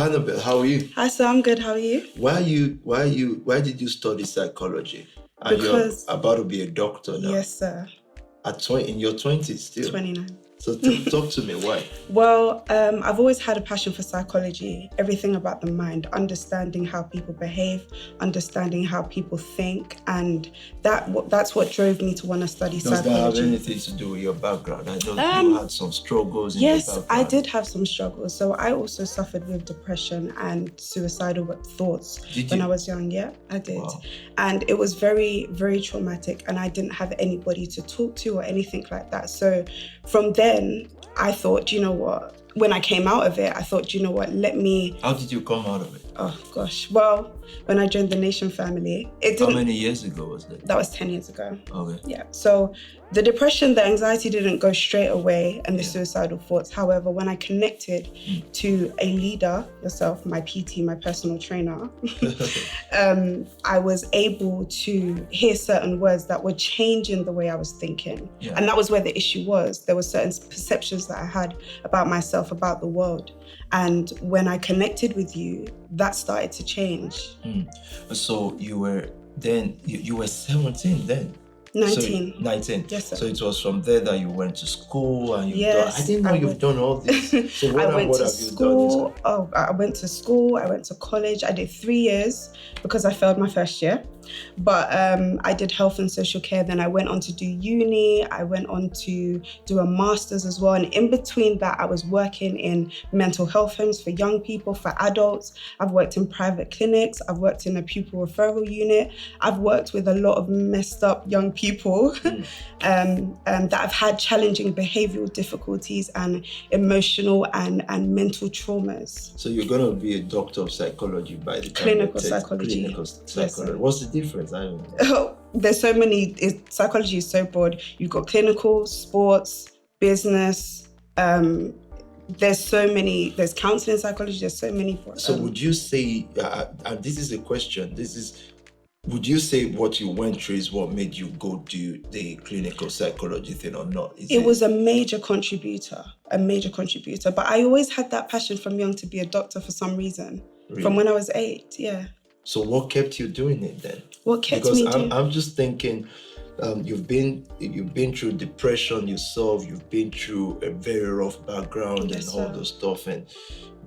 Hannibal, how are you? Hi, sir. I'm good. How are you? Why did you study psychology? And Because you're about to be a doctor now. yes, sir. In your 20s still. 29. So talk to me, why? Well, I've always had a passion for psychology, everything about the mind, understanding how people behave, understanding how people think, and that's what drove me to want to study psychology. Does that have anything to do with your background? I know you had some struggles in your background. Yes, I did have some struggles. So I also suffered with depression and suicidal thoughts when I was young. Yeah, I did. Wow. And it was very, very traumatic, and I didn't have anybody to talk to or anything like that. So from then, I thought, you know what? When I came out of it, I thought, you know what? How did you come out of it? Oh gosh. Well, when I joined the Nation family, How many years ago was that? That was 10 years ago. Okay. Yeah. So the depression, the anxiety didn't go straight away, and the suicidal thoughts. However, when I connected to a leader, yourself, my PT, my personal trainer, I was able to hear certain words that were changing the way I was thinking. Yeah. And that was where the issue was. There were certain perceptions that I had about myself, about the world. And when I connected with you, that started to change. So you were 17 then? 19. So, 19. Yes, sir. So it was from there that you went to school and Yes, I didn't know you've done all this. So what have you done? I went to school, I went to college. I did 3 years because I failed my first year. But I did health and social care. Then I went on to do uni. I went on to do a master's as well. And in between that, I was working in mental health homes for young people, for adults. I've worked in private clinics. I've worked in a pupil referral unit. I've worked with a lot of messed up young people that have had challenging behavioral difficulties and emotional and mental traumas. So you're going to be a doctor of psychology by the time Clinical psychology. Clinical psychology. Yes, what's the difference? I don't know. Oh, there's so many. Psychology is so broad. You've got clinical, sports, business. There's so many. There's counseling psychology. There's so many. So would you say, and this is a question, would you say what you went through is what made you go do the clinical psychology thing or not? It was a major contributor. But I always had that passion from young to be a doctor for some reason. Really? From when I was 8, yeah. So what kept you doing it then? What kept me doing it? Because I'm just thinking, you've been through depression yourself, you've been through a very rough background and all those stuff, and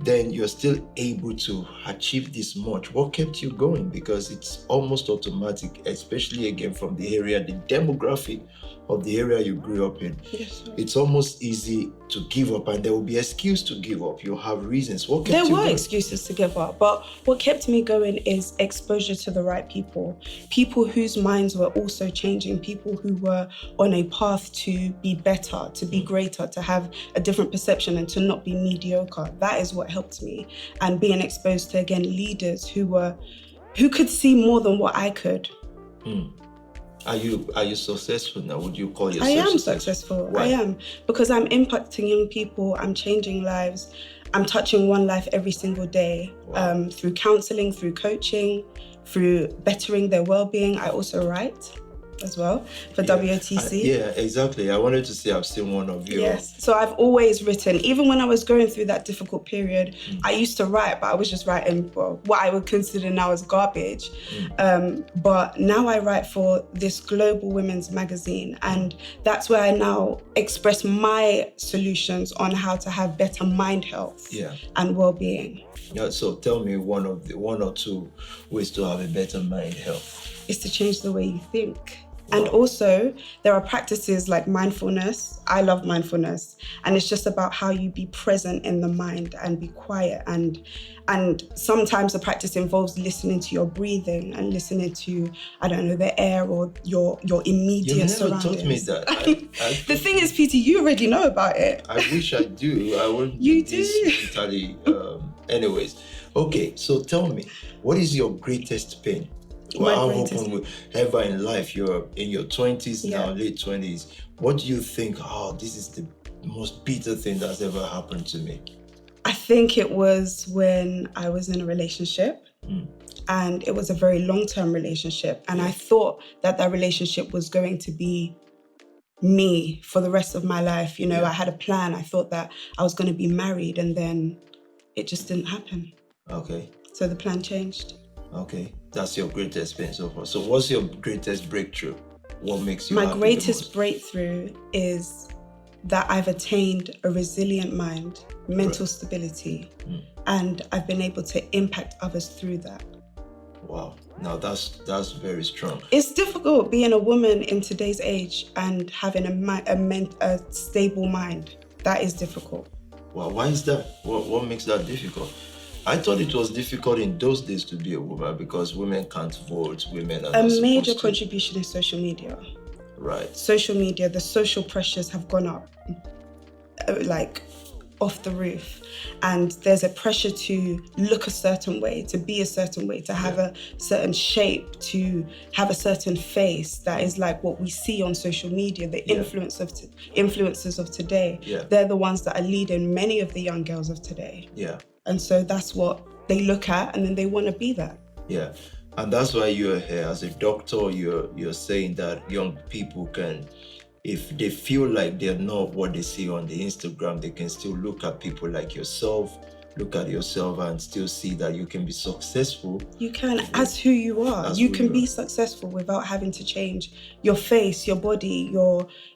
then you're still able to achieve this much. What kept you going? Because it's almost automatic, especially again from the area, the demographic of the area you grew up in. Yes, it's almost easy to give up, and there will be excuse to give up. You'll have reasons. What kept you going? There were excuses to give up, but what kept me going is exposure to the right people whose minds were also changing, people who were on a path to be better, to be greater, to have a different perception and to not be mediocre. That is what helped me. And being exposed to, again, leaders who could see more than what I could. Are you successful now? Would you call yourself I am successful. Why? I am. Because I'm impacting young people, I'm changing lives, I'm touching one life every single day. Wow. Through counselling, through coaching, through bettering their well-being. I also write as well for WOTC. Yeah, exactly. I wanted to say I've seen one of you. Yes. So I've always written. Even when I was going through that difficult period, I used to write, but I was just writing what I would consider now as garbage. But now I write for this global women's magazine, and that's where I now express my solutions on how to have better mind health and well-being. Yeah, so tell me one or two ways to have a better mind health. Is to change the way you think. Wow. And also, there are practices like mindfulness. I love mindfulness. And it's just about how you be present in the mind and be quiet. And sometimes the practice involves listening to your breathing and listening to, I don't know, the air or your immediate surroundings. You never taught me that. The thing is, PT, you already know about it. I wish I do. I wouldn't You do this totally. Anyways, okay, so tell me, what is your greatest pain? How often ever in life, you're in your 20s now, late 20s, what do you think, this is the most bitter thing that's ever happened to me? I think it was when I was in a relationship and it was a very long-term relationship. And I thought that relationship was going to be me for the rest of my life. You know, I had a plan. I thought that I was going to be married, and then it just didn't happen. Okay. So the plan changed. Okay. That's your greatest pain so far. So what's your greatest breakthrough? What makes you My happy the greatest most? breakthrough is that I've attained a resilient mind, mental stability, and I've been able to impact others through that. Wow. Now that's very strong. It's difficult being a woman in today's age and having a stable mind. That is difficult. Well, why is that? What makes that difficult? I thought it was difficult in those days to be a woman because women can't vote, women are not A major supposed to. contribution is social media. Right. Social media, the social pressures have gone up like off the roof, and there's a pressure to look a certain way, to be a certain way, to have a certain shape, to have a certain face that is like what we see on social media. The influencers of today, they're the ones that are leading many of the young girls of today. Yeah. And so that's what they look at, and then they want to be that. Yeah. And that's why you're here as a doctor. You're saying that young people can, if they feel like they're not what they see on the Instagram, they can still look at people like yourself, look at yourself and still see that you can be successful. You can, as who you are. You can be successful without having to change your face, your body,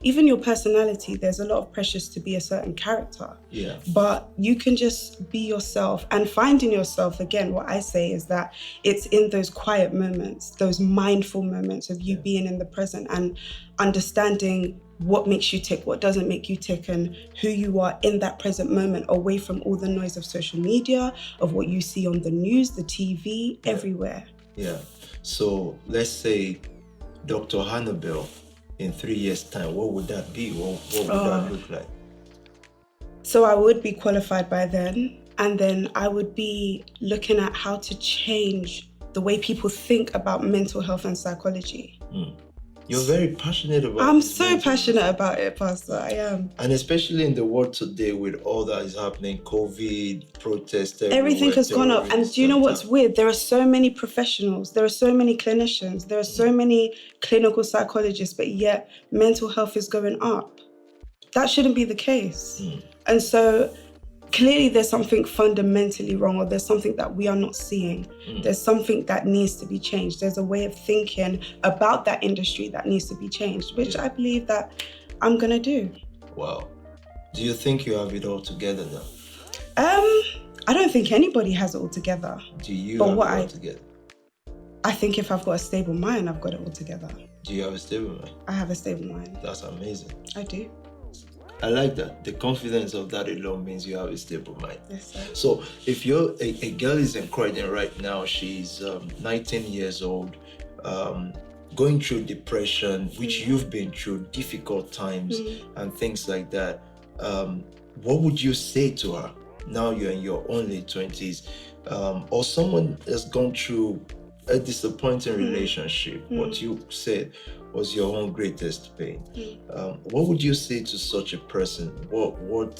even your personality. There's a lot of pressures to be a certain character. Yeah. But you can just be yourself, and finding yourself, again, what I say is that it's in those quiet moments, those mindful moments of you being in the present and understanding what makes you tick, what doesn't make you tick, and who you are in that present moment, away from all the noise of social media, of what you see on the news, the TV, everywhere. Yeah. So let's say Dr. Hannibal in 3 years' time, what would that be? What would that look like? So I would be qualified by then, and then I would be looking at how to change the way people think about mental health and psychology. You're very passionate about it. I'm so passionate about it, Pastor. I am. And especially in the world today with all that is happening, COVID, protests, everything has gone up. And do you know what's weird? There are so many professionals, there are so many clinicians, there are so many clinical psychologists, but yet mental health is going up. That shouldn't be the case. And so clearly there's something fundamentally wrong, or there's something that we are not seeing. There's something that needs to be changed. There's a way of thinking about that industry that needs to be changed, which I believe that I'm going to do. Wow. Do you think you have it all together now? I don't think anybody has it all together. Do you have it all together? I think if I've got a stable mind, I've got it all together. Do you have a stable mind? I have a stable mind. That's amazing. I do. I like that. The confidence of that alone means you have a stable mind. Yes, sir. So if you're a girl is encouraging right now, she's 19 years old, going through depression, which you've been through, difficult times and things like that. What would you say to her? Now you're in your own late 20s, or someone has gone through a disappointing relationship. What you said was your own greatest pain. What would you say to such a person? What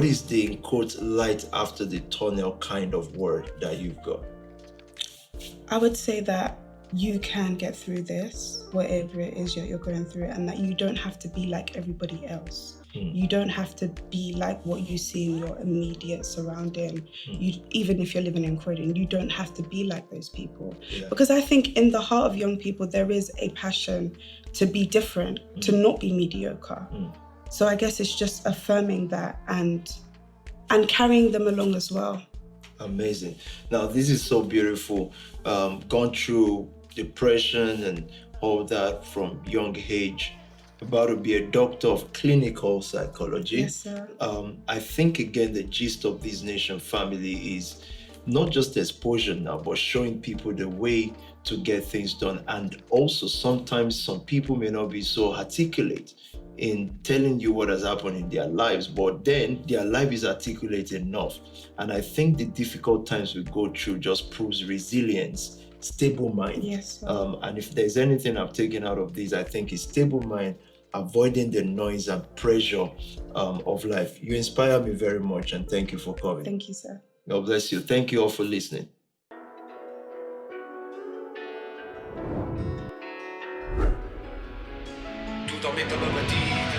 is the in quote light after the tunnel kind of word that you've got? I would say that you can get through this, whatever it is you're going through, and that you don't have to be like everybody else. You don't have to be like what you see in your immediate surrounding. Even if you're living in Croydon, you don't have to be like those people. Because I think in the heart of young people, there is a passion to be different, to not be mediocre. So I guess it's just affirming that and carrying them along as well. Amazing. Now, this is so beautiful. Gone through depression and all that from young age. About to be a doctor of clinical psychology. Yes, sir. I think, again, the gist of this nation family is not just exposure now, but showing people the way to get things done. And also, sometimes some people may not be so articulate in telling you what has happened in their lives, but then their life is articulate enough. And I think the difficult times we go through just proves resilience, stable mind. Yes, sir. And if there's anything I've taken out of this, I think it's stable mind, avoiding the noise and pressure of life. You inspire me very much, and thank you for coming. Thank you, sir. God bless you. Thank you all for listening. Tout en m'étant m'a dit